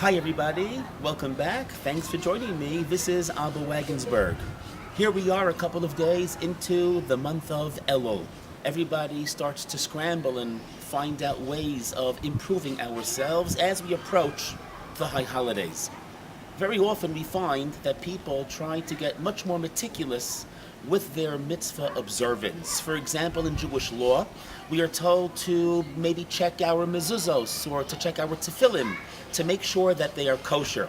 Hi everybody, welcome back. Thanks for joining me. This is Rabbi Wagensberg. Here we are a couple of days into the month of Elul. Everybody starts to scramble and find out ways of improving ourselves as we approach the high holidays. Very often we find that people try to get much more meticulous with their mitzvah observance. For example, in Jewish law, we are told to maybe check our mezuzos or to check our tefillin to make sure that they are kosher.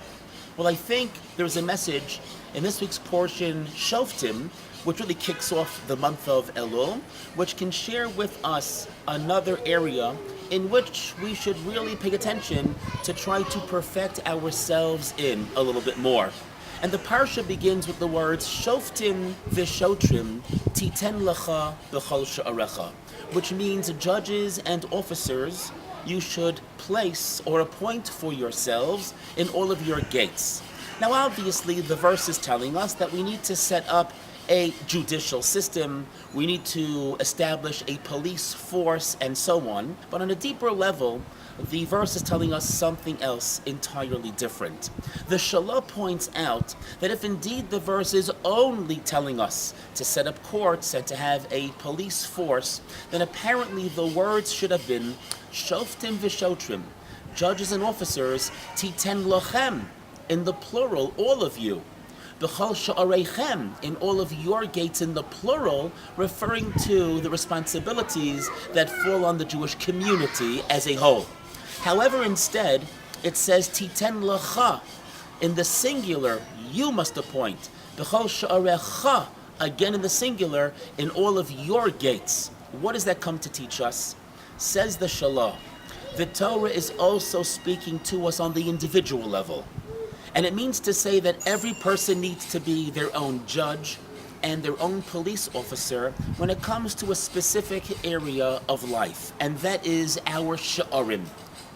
Well, I think there's a message in this week's portion, Shoftim, which really kicks off the month of Elul, which can share with us another area in which we should really pay attention to try to perfect ourselves in a little bit more. And the Parsha begins with the words, Shoftim v'shotrim titen lecha b'chol sha'arecha, which means judges and officers you should place or appoint for yourselves in all of your gates. Now obviously the verse is telling us that we need to set up a judicial system, we need to establish a police force and so on, but on a deeper level, the verse is telling us something else entirely different. The Shalah points out that if indeed the verse is only telling us to set up courts and to have a police force, then apparently the words should have been Shoftim v'shotrim, judges and officers, titen lochem, in the plural, all of you. B'chol sha'arechem, in all of your gates, in the plural, referring to the responsibilities that fall on the Jewish community as a whole. However, instead, it says titen lecha, in the singular, you must appoint. B'chol sha'arecha, again in the singular, in all of your gates. What does that come to teach us? Says the Shalah, the Torah is also speaking to us on the individual level. And it means to say that every person needs to be their own judge and their own police officer when it comes to a specific area of life. And that is our sha'arim,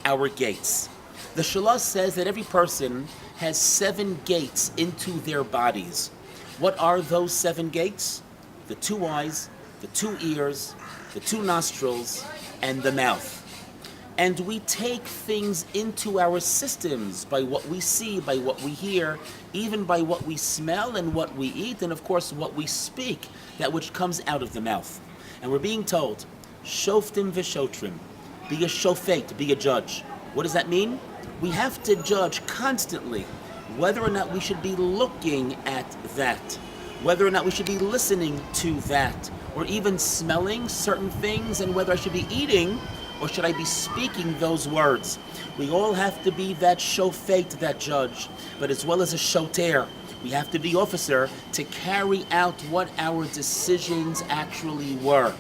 our gates. The Shalah says that every person has 7 gates into their bodies. What are those 7 gates? The 2 eyes, the 2 ears, the 2 nostrils, and the mouth. And we take things into our systems by what we see, by what we hear, even by what we smell and what we eat, and of course what we speak, that which comes out of the mouth. And we're being told, Shoftim v'shotrim, be a shofet, be a judge. What does that mean? We have to judge constantly whether or not we should be looking at that, whether or not we should be listening to that, or even smelling certain things, and whether I should be eating or should I be speaking those words. We all have to be that shofet, that judge, but as well as a shoter, we have to be officer to carry out what our decisions actually were.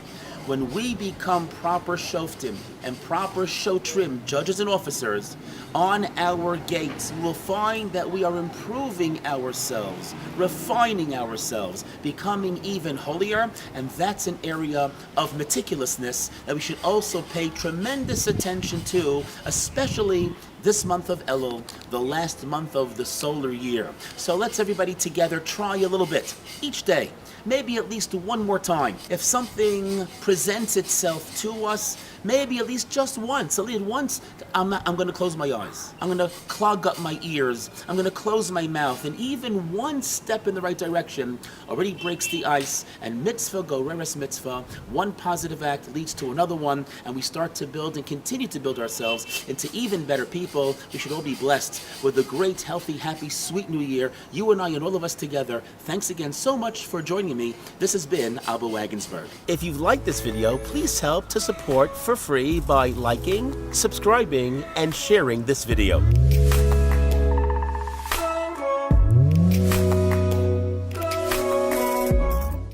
When we become proper shoftim and proper shotrim, judges and officers, on our gates, we will find that we are improving ourselves, refining ourselves, becoming even holier, and that's an area of meticulousness that we should also pay tremendous attention to, especially this month of Elul, the last month of the solar year. So let's everybody together try a little bit each day, maybe at least one more time. If something presents itself to us, maybe at least just once, I'm going to close my eyes. I'm going to clog up my ears. I'm going to close my mouth. And even one step in the right direction already breaks the ice. And mitzvah goreres mitzvah, one positive act leads to another one. And we start to build and continue to build ourselves into even better people. We should all be blessed with a great, healthy, happy, sweet new year. You and I and all of us together. Thanks again so much for joining me. This has been Rabbi Wagensberg. If you've liked this video, please help to support for free by liking, subscribing, and sharing this video.